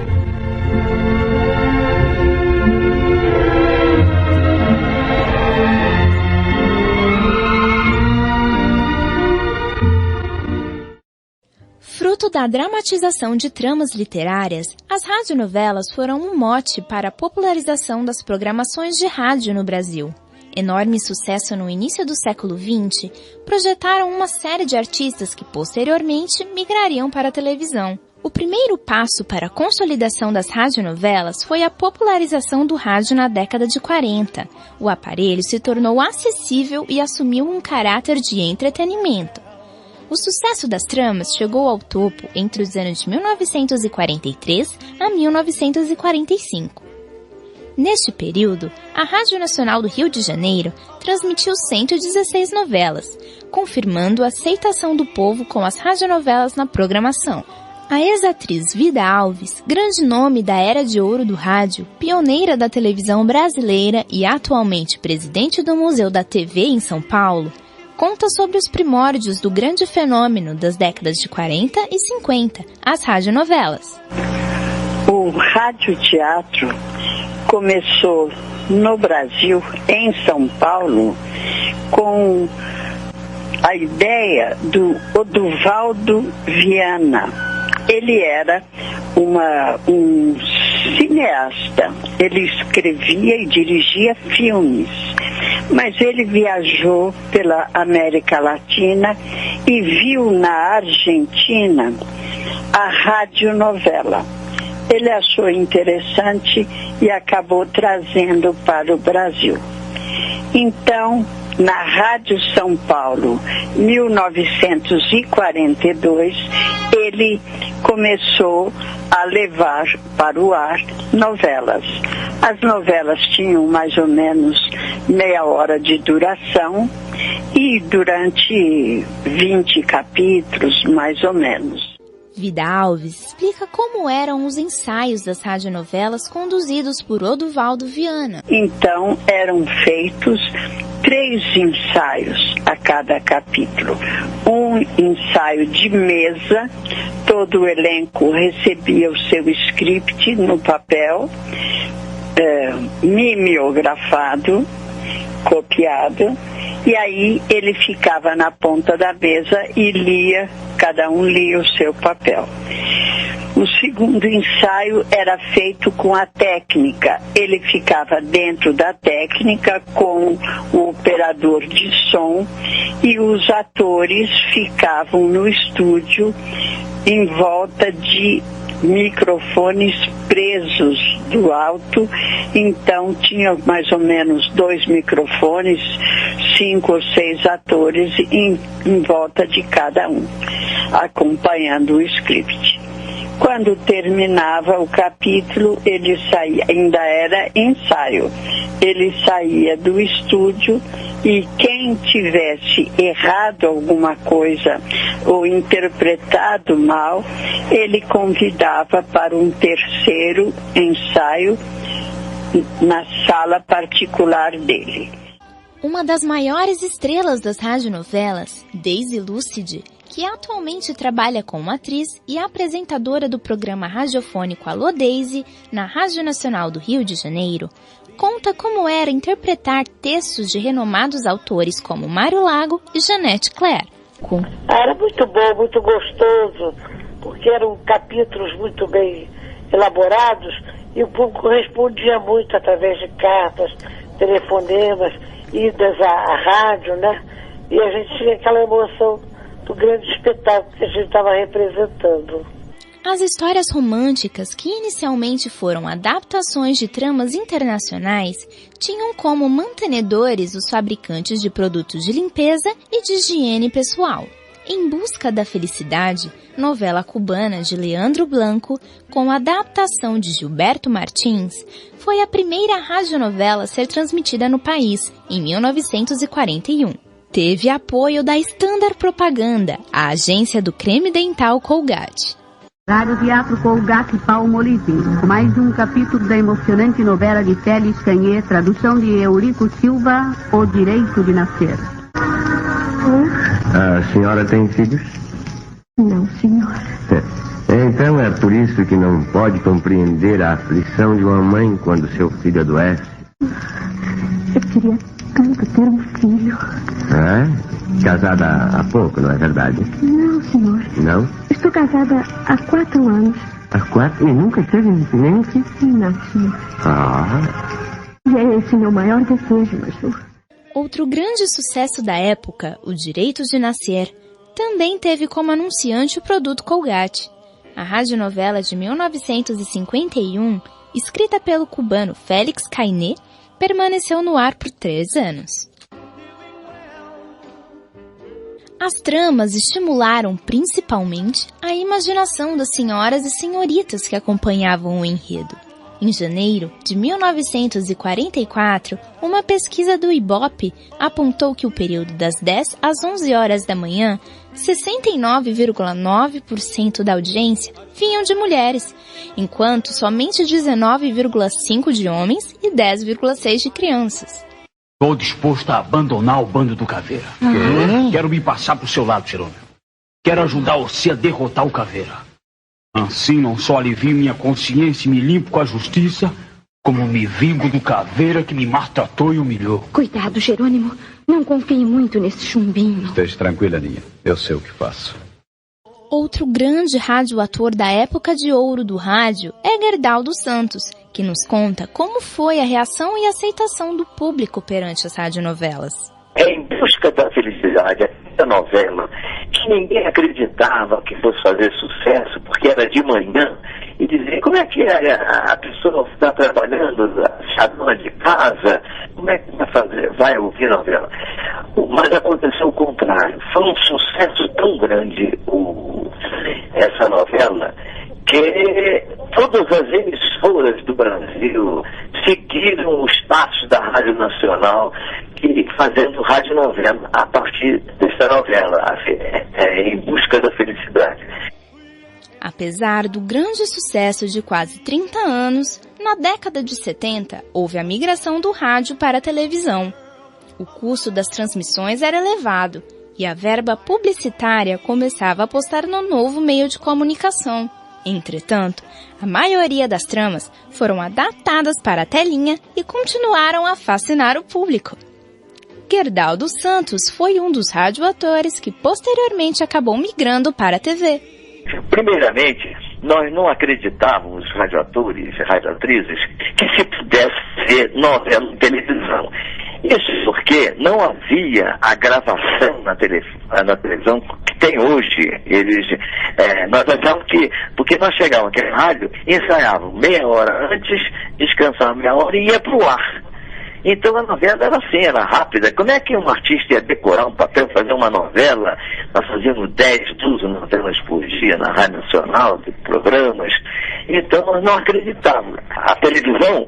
W: Fruto da dramatização de tramas literárias, as radionovelas foram um mote para a popularização das programações de rádio no Brasil. Enorme sucesso no início do século XX, projetaram uma série de artistas que posteriormente migrariam para a televisão. O primeiro passo para a consolidação das radionovelas foi a popularização do rádio na década de 40. O aparelho se tornou acessível e assumiu um caráter de entretenimento. O sucesso das tramas chegou ao topo entre os anos de 1943 a 1945. Neste período, a Rádio Nacional do Rio de Janeiro transmitiu 116 novelas, confirmando a aceitação do povo com as radionovelas na programação. A ex-atriz Vida Alves, grande nome da era de ouro do rádio, pioneira da televisão brasileira e atualmente presidente do Museu da TV em São Paulo, conta sobre os primórdios do grande fenômeno das décadas de 40 e 50, as radionovelas.
L: O radioteatro começou no Brasil, em São Paulo, com a ideia do Oduvaldo Viana. Ele era um cineasta, ele escrevia e dirigia filmes, mas ele viajou pela América Latina e viu na Argentina a radionovela. Ele achou interessante e acabou trazendo para o Brasil. Então, na Rádio São Paulo, 1942, ele começou a levar para o ar novelas. As novelas tinham mais ou menos meia hora de duração e durante 20 capítulos, mais ou menos.
W: Vida Alves explica como eram os ensaios das radionovelas conduzidos por Oduvaldo Viana.
L: Então, eram feitos 3 ensaios a cada capítulo. Um ensaio de mesa, todo o elenco recebia o seu script no papel, mimeografado, copiado, e aí ele ficava na ponta da mesa e lia, cada um lia o seu papel. O segundo ensaio era feito com a técnica. Ele ficava dentro da técnica com o operador de som e os atores ficavam no estúdio em volta de microfones presos do alto. Então tinha mais ou menos 2 microfones, 5 ou 6 atores em volta de cada um, acompanhando o script. Quando terminava o capítulo, ele saía, ainda era ensaio, ele saía do estúdio e quem tivesse errado alguma coisa ou interpretado mal, ele convidava para um terceiro ensaio na sala particular dele.
W: Uma das maiores estrelas das radionovelas, Daisy Lúcide, que atualmente trabalha como atriz e apresentadora do programa radiofônico Alô Daisy, na Rádio Nacional do Rio de Janeiro, conta como era interpretar textos de renomados autores como Mário Lago e Janete Claire.
A: Era muito bom, muito gostoso, porque eram capítulos muito bem elaborados e o público respondia muito através de cartas, telefonemas, idas à rádio, né? E a gente tinha aquela emoção do grande espetáculo que a gente estava representando.
W: As histórias românticas, que inicialmente foram adaptações de tramas internacionais, tinham como mantenedores os fabricantes de produtos de limpeza e de higiene pessoal. Em Busca da Felicidade, novela cubana de Leandro Blanco, com adaptação de Gilberto Martins, foi a primeira radionovela a ser transmitida no país, em 1941. Teve apoio da Standard Propaganda, a agência do creme dental Colgate.
F: Rádio Teatro Colgate Palmolive, mais um capítulo da emocionante novela de Félix Canhê, tradução de Eurico Silva, O Direito de Nascer.
H: A senhora tem filhos?
F: Não, senhor.
H: Então é por isso que não pode compreender a aflição de uma mãe quando seu filho adoece?
F: Eu queria tanto ter um filho.
H: Casada há pouco, não é verdade?
F: Não, senhor.
H: Não?
F: Estou casada há 4 anos.
H: Há 4? E nunca teve nenhum filho?
F: Não, senhor. E é esse meu maior desejo, Maju.
W: Outro grande sucesso da época, O Direito de Nascer, também teve como anunciante o produto Colgate. A radionovela de 1951, escrita pelo cubano Félix Canhê, permaneceu no ar por 3 anos. As tramas estimularam principalmente a imaginação das senhoras e senhoritas que acompanhavam o enredo. Em janeiro de 1944, uma pesquisa do Ibope apontou que o período das 10 às 11 horas da manhã, 69,9% da audiência vinham de mulheres, enquanto somente 19,5% de homens e 10,6% de crianças.
X: Estou disposto a abandonar o bando do Caveira. Quero me passar pro seu lado, Jerônimo. Quero ajudar você a derrotar o Caveira. Assim não só alivio minha consciência e me limpo com a justiça, como me vingo do Caveira que me maltratou e humilhou.
Y: Cuidado, Jerônimo. Não confie muito nesse chumbinho.
H: Esteja tranquila, Aninha. Eu sei o que faço.
W: Outro grande radioator da época de ouro do rádio é Gerdaldo Santos, que nos conta como foi a reação e aceitação do público perante as radionovelas.
Z: Em Busca da Felicidade, essa novela que ninguém acreditava que fosse fazer sucesso, porque era de manhã, e dizer, como é que a pessoa está trabalhando, a dona de casa, como é que vai fazer, vai ouvir a novela? Mas aconteceu o contrário, foi um sucesso tão grande essa novela, que todas as emissoras do Brasil seguiram os passos da Rádio Nacional, fazendo radionovela a partir dessa novela, Em Busca da Felicidade.
W: Apesar do grande sucesso de quase 30 anos, na década de 70 houve a migração do rádio para a televisão. O custo das transmissões era elevado e a verba publicitária começava a apostar no novo meio de comunicação. Entretanto, a maioria das tramas foram adaptadas para a telinha e continuaram a fascinar o público. Gerdau dos Santos foi um dos radioatores que posteriormente acabou migrando para a TV.
Z: Primeiramente, nós não acreditávamos, radioatores e radioatrizes, que se pudesse ver novela em televisão. Isso porque não havia a gravação na televisão que tem hoje. Nós achávamos que, porque nós chegávamos aqui na rádio, ensaiávamos meia hora antes, descansávamos meia hora e ia para o ar. Então a novela era assim, era rápida. Como é que um artista ia decorar um papel, fazer uma novela? Nós fazíamos 10, 12 novelas por dia na Rádio Nacional, de programas. Então nós não acreditávamos. A televisão,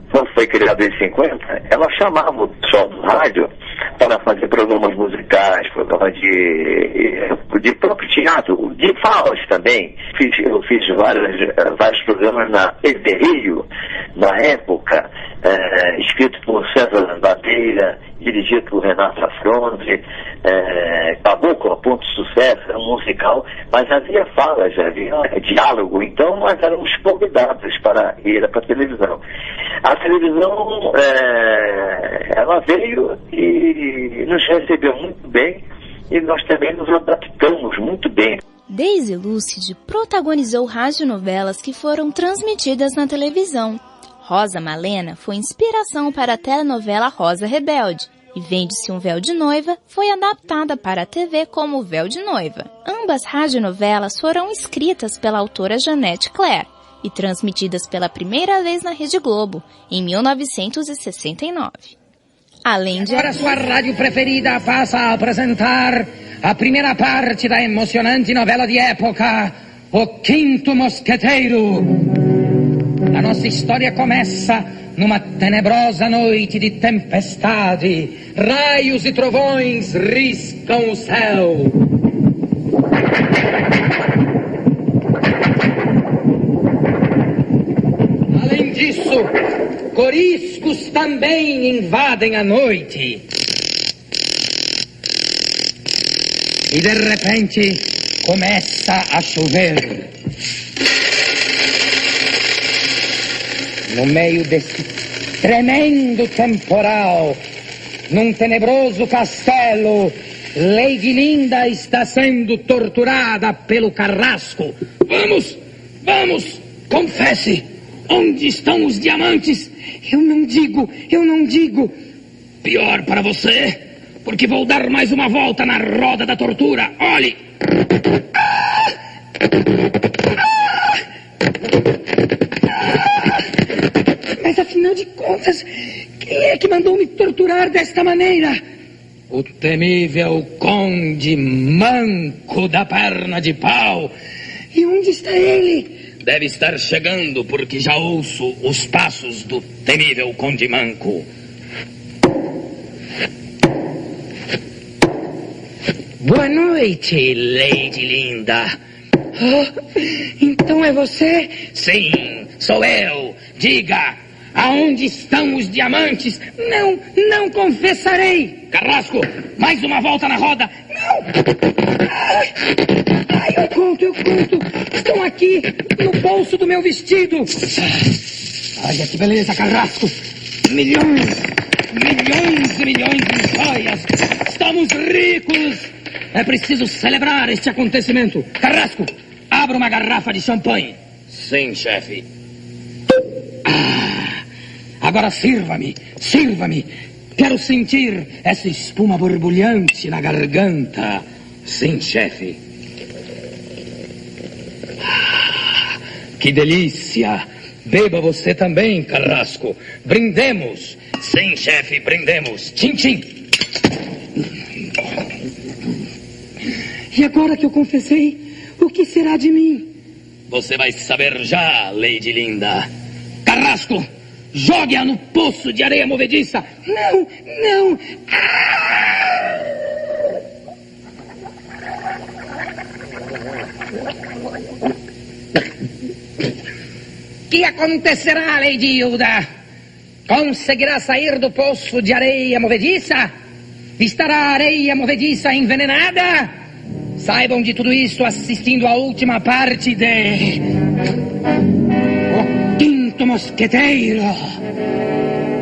Z: quando foi criada em 50, ela chamava o pessoal do rádio para fazer programas musicais, programas de próprio teatro, de falas também. Eu fiz vários programas na TV Rio, na época, escrito por César Bandeira, dirigido por Renato Afronte, Caboclo, Ponto de Sucesso, era um musical, mas havia falas, havia diálogo, então nós éramos convidados para ir para a televisão. A televisão, ela veio e nos recebeu muito bem e nós também nos adaptamos muito bem.
W: Daisy Lúcide protagonizou radionovelas que foram transmitidas na televisão. Rosa Malena foi inspiração para a telenovela Rosa Rebelde, e Vende-se um Véu de Noiva foi adaptada para a TV como Véu de Noiva. Ambas radionovelas foram escritas pela autora Janete Claire e transmitidas pela primeira vez na Rede Globo, em 1969. Além de...
D: Agora sua rádio preferida passa a apresentar a primeira parte da emocionante novela de época, O Quinto Mosqueteiro. A nossa história começa numa tenebrosa noite de tempestade. Raios e trovões riscam o céu. Além disso, coriscos também invadem a noite. E de repente começa a chover. No meio desse tremendo temporal, num tenebroso castelo, Lady Linda está sendo torturada pelo carrasco. Vamos, confesse, onde estão os diamantes? Eu não digo. Pior para você, porque vou dar mais uma volta na roda da tortura. Olhe! Mas afinal de contas, quem é que mandou me torturar desta maneira? O temível Conde Manco da Perna de Pau. E onde está ele? Deve estar chegando, porque já ouço os passos do temível Conde Manco. Boa noite, Lady Linda. Oh, então é você? Sim, sou eu. Diga, aonde estão os diamantes? Não confessarei. Carrasco, mais uma volta na roda. Não! Ai, eu conto. Estão aqui, no bolso do meu vestido. Olha que beleza, Carrasco. Milhões de joias. Estamos ricos. É preciso celebrar este acontecimento. Carrasco, abra uma garrafa de champanhe. Sim, chefe. Agora sirva-me. Quero sentir essa espuma borbulhante na garganta. Sim, chefe. Que delícia. Beba você também, Carrasco. Brindemos. Sim, chefe, brindemos. Tchim, tchim. E agora que eu confessei, o que será de mim? Você vai saber já, Lady Linda. Carrasco, jogue-a no poço de areia movediça. Não. que acontecerá, Lady Hilda? Conseguirá sair do poço de areia movediça? Estará a areia movediça envenenada? Saibam de tudo isso assistindo à última parte de... O Quinto Mosqueteiro.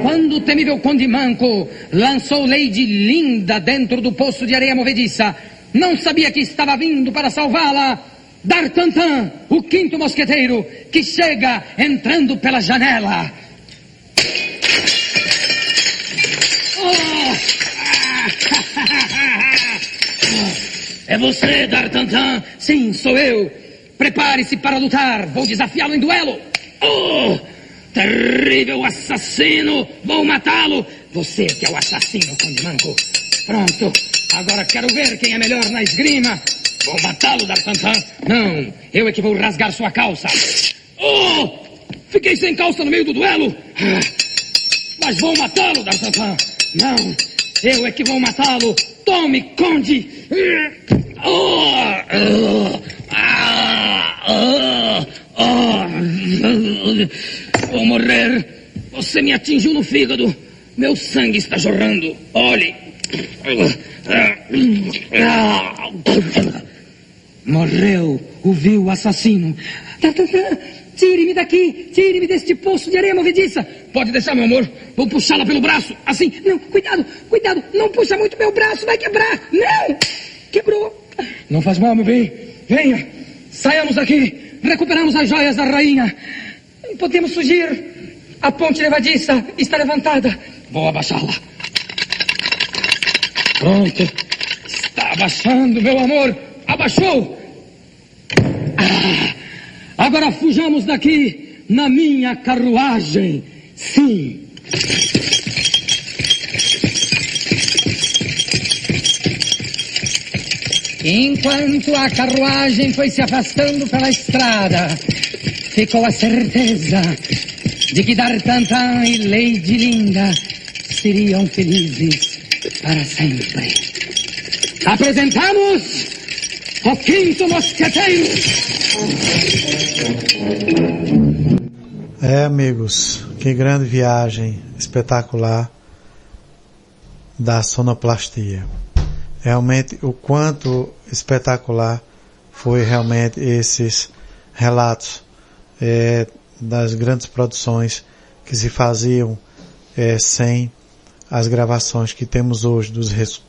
D: Quando o temível Conde Manco lançou Lady Linda dentro do poço de areia movediça, não sabia que estava vindo para salvá-la D'Artagnan, o Quinto Mosqueteiro, que chega entrando pela janela. É você, D'Artagnan? Sim, sou eu. Prepare-se para lutar. Vou desafiá-lo em duelo. Oh, terrível assassino. Vou matá-lo. Você que é o assassino, Conde Manco. Pronto. Agora quero ver quem é melhor na esgrima. Vou matá-lo, D'Artagnan. Não, eu é que vou rasgar sua calça. Oh, fiquei sem calça no meio do duelo. Mas vou matá-lo, D'Artagnan. Não, eu é que vou matá-lo. Tome, Conde. Vou morrer. Você me atingiu no fígado. Meu sangue está jorrando. Olhe. Morreu o vil assassino. Tire-me daqui. Tire-me deste poço de areia movediça. Pode deixar, meu amor. Vou puxá-la pelo braço. Assim. Não, cuidado, cuidado. Não puxa muito meu braço. Vai quebrar. Não. Quebrou. Não faz mal, meu bem. Venha. Saiamos daqui. Recuperamos as joias da rainha. Podemos fugir. A ponte levadiça está levantada. Vou abaixá-la. Pronto. Está abaixando, meu amor. Abaixou. Agora fujamos daqui na minha carruagem. Sim. Enquanto a carruagem foi se afastando pela estrada, ficou a certeza de que D'Artagnan e Lady Linda seriam felizes para sempre. Apresentamos o Quinto Mosqueteiro.
B: Amigos, que grande viagem espetacular da sonoplastia. Realmente, o quanto espetacular foi realmente esses relatos das grandes produções que se faziam sem as gravações que temos hoje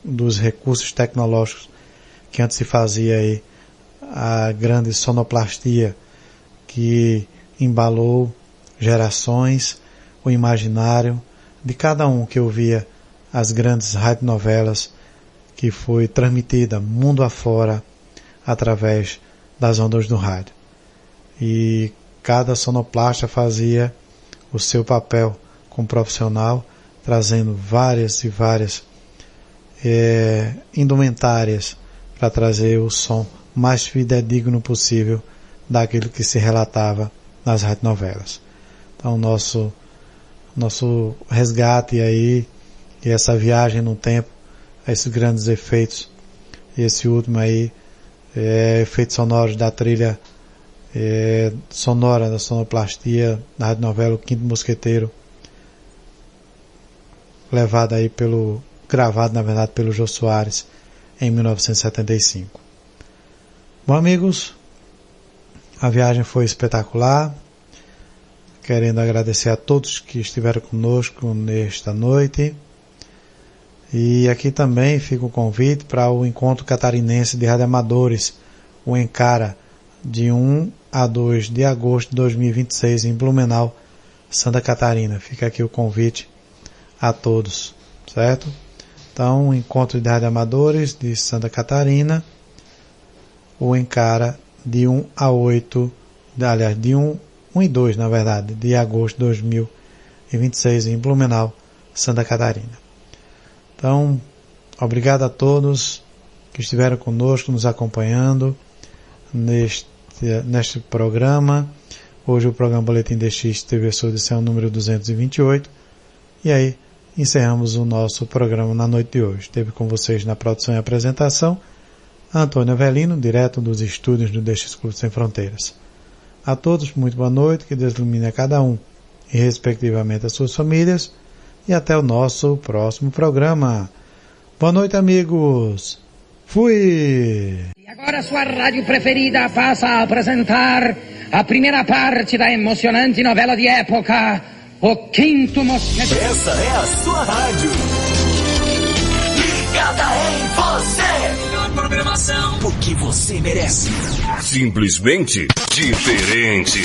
B: dos recursos tecnológicos que antes se fazia aí, a grande sonoplastia que embalou gerações, o imaginário de cada um que ouvia as grandes radionovelas que foi transmitida mundo afora através das ondas do rádio. E cada sonoplasta fazia o seu papel como profissional, trazendo várias e várias indumentárias para trazer o som mais fidedigno possível daquilo que se relatava nas radionovelas. Então, nosso resgate aí, e essa viagem no tempo, esses grandes efeitos, e esse último aí, efeitos sonoros da trilha sonora da sonoplastia da radionovela O Quinto Mosqueteiro, gravado na verdade pelo Jô Soares em 1975. Bom, amigos, a viagem foi espetacular. Querendo agradecer a todos que estiveram conosco nesta noite. E aqui também fica o convite para o Encontro Catarinense de Radioamadores, o Encara, de 1 a 2 de agosto de 2026, em Blumenau, Santa Catarina. Fica aqui o convite a todos, certo? Então, o Encontro de Radioamadores de Santa Catarina, o Encara, de 1 a 8, aliás, de 1 e 2, na verdade, de agosto de 2026, em Blumenau, Santa Catarina. Então, obrigado a todos que estiveram conosco, nos acompanhando neste programa. Hoje o programa Boletim DX teve a sua edição número 228. E aí, encerramos o nosso programa na noite de hoje. Teve com vocês na produção e apresentação Antônio Avelino, direto dos estúdios do DX Clube Sem Fronteiras. A todos, muito boa noite, que Deus ilumine a cada um e respectivamente as suas famílias, e até o nosso próximo programa. Boa noite, amigos. Fui!
D: E agora a sua rádio preferida passa a apresentar a primeira parte da emocionante novela de época, O Quinto Mosqueteiro.
C: Essa é a sua rádio. Ligada em você. Melhor programação, porque você merece.
E: Simplesmente diferente.